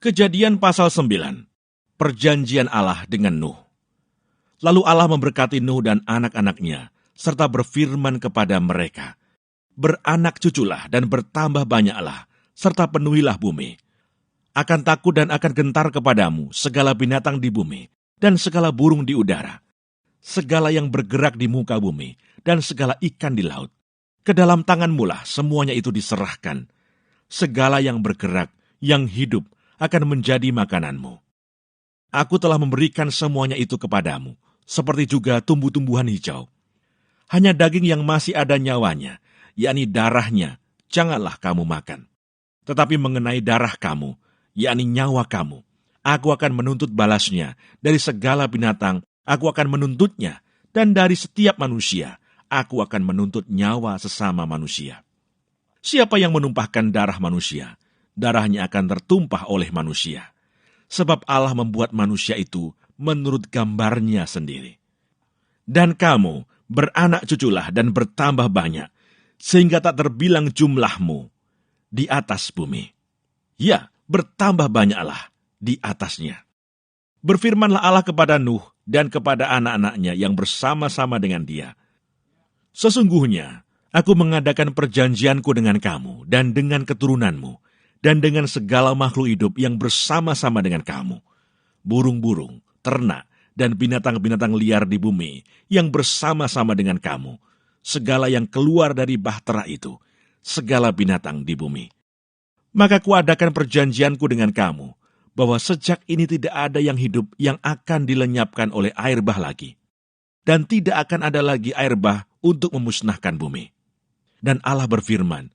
Kejadian pasal 9. Perjanjian Allah dengan Nuh. Lalu Allah memberkati Nuh dan anak-anaknya, serta berfirman kepada mereka, "Beranak cuculah dan bertambah banyaklah, serta penuhilah bumi. Akan takut dan akan gentar kepadamu segala binatang di bumi, dan segala burung di udara, segala yang bergerak di muka bumi, dan segala ikan di laut. Ke dalam tanganmulah semuanya itu diserahkan. Segala yang bergerak, yang hidup, akan menjadi makananmu. Aku telah memberikan semuanya itu kepadamu, seperti juga tumbuh-tumbuhan hijau. Hanya daging yang masih ada nyawanya, yakni darahnya, janganlah kamu makan. Tetapi mengenai darah kamu, yakni nyawa kamu, aku akan menuntut balasnya dari segala binatang, aku akan menuntutnya, dan dari setiap manusia, aku akan menuntut nyawa sesama manusia. Siapa yang menumpahkan darah manusia, darahnya akan tertumpah oleh manusia. Sebab Allah membuat manusia itu menurut gambarnya sendiri. Dan kamu beranak cuculah dan bertambah banyak, sehingga tak terbilang jumlahmu di atas bumi. Ya, bertambah banyaklah di atasnya." Berfirmanlah Allah kepada Nuh dan kepada anak-anaknya yang bersama-sama dengan dia, "Sesungguhnya aku mengadakan perjanjianku dengan kamu dan dengan keturunanmu, dan dengan segala makhluk hidup yang bersama-sama dengan kamu, burung-burung, ternak, dan binatang-binatang liar di bumi yang bersama-sama dengan kamu, segala yang keluar dari bahtera itu, segala binatang di bumi. Maka kuadakan perjanjianku dengan kamu, bahwa sejak ini tidak ada yang hidup yang akan dilenyapkan oleh air bah lagi, dan tidak akan ada lagi air bah untuk memusnahkan bumi." Dan Allah berfirman,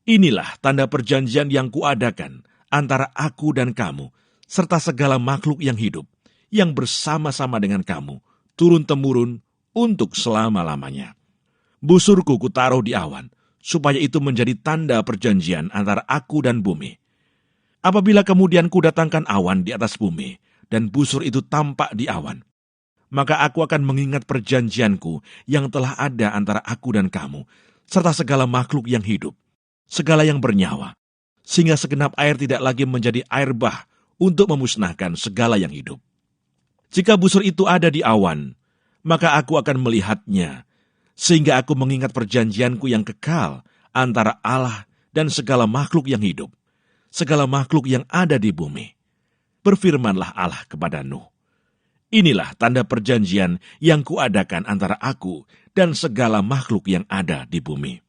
"Inilah tanda perjanjian yang kuadakan antara aku dan kamu, serta segala makhluk yang hidup, yang bersama-sama dengan kamu, turun-temurun untuk selama-lamanya. Busurku kutaruh di awan, supaya itu menjadi tanda perjanjian antara aku dan bumi. Apabila kemudian kudatangkan awan di atas bumi, dan busur itu tampak di awan, maka aku akan mengingat perjanjianku yang telah ada antara aku dan kamu, serta segala makhluk yang hidup, segala yang bernyawa, sehingga segenap air tidak lagi menjadi air bah untuk memusnahkan segala yang hidup. Jika busur itu ada di awan, maka aku akan melihatnya, sehingga aku mengingat perjanjianku yang kekal antara Allah dan segala makhluk yang hidup, segala makhluk yang ada di bumi." Berfirmanlah Allah kepada Nuh, "Inilah tanda perjanjian yang kuadakan antara aku dan segala makhluk yang ada di bumi."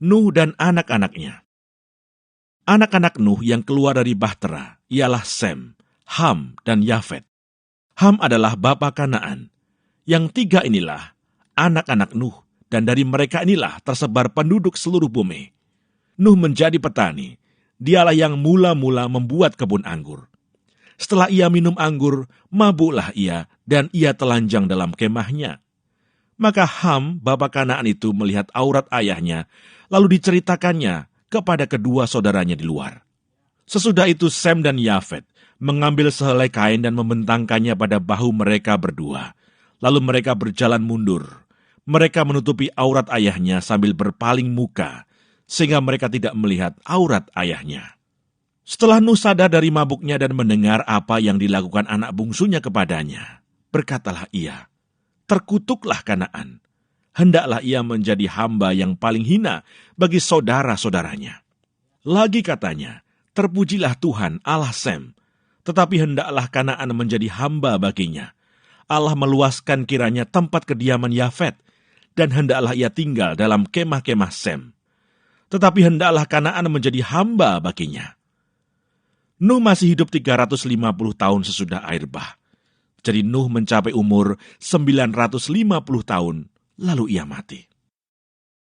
Nuh dan anak-anaknya. Anak-anak Nuh yang keluar dari bahtera ialah Sem, Ham, dan Yafet. Ham adalah bapa Kanaan. Yang tiga inilah anak-anak Nuh, dan dari mereka inilah tersebar penduduk seluruh bumi. Nuh menjadi petani. Dialah yang mula-mula membuat kebun anggur. Setelah ia minum anggur, mabuklah ia, dan ia telanjang dalam kemahnya. Maka Ham, bapa Kanaan itu melihat aurat ayahnya, lalu diceritakannya kepada kedua saudaranya di luar. Sesudah itu Sem dan Yafet mengambil sehelai kain dan membentangkannya pada bahu mereka berdua. Lalu mereka berjalan mundur. Mereka menutupi aurat ayahnya sambil berpaling muka, sehingga mereka tidak melihat aurat ayahnya. Setelah Nuh sadar dari mabuknya dan mendengar apa yang dilakukan anak bungsunya kepadanya, berkatalah ia, "Terkutuklah Kanaan. Hendaklah ia menjadi hamba yang paling hina bagi saudara-saudaranya." Lagi katanya, "Terpujilah Tuhan Allah Sem, tetapi hendaklah Kanaan menjadi hamba baginya. Allah meluaskan kiranya tempat kediaman Yafet, dan hendaklah ia tinggal dalam kemah-kemah Sem. Tetapi hendaklah Kanaan menjadi hamba baginya." Nuh masih hidup 350 tahun sesudah air bah. Jadi Nuh mencapai umur 950 tahun, lalu ia mati.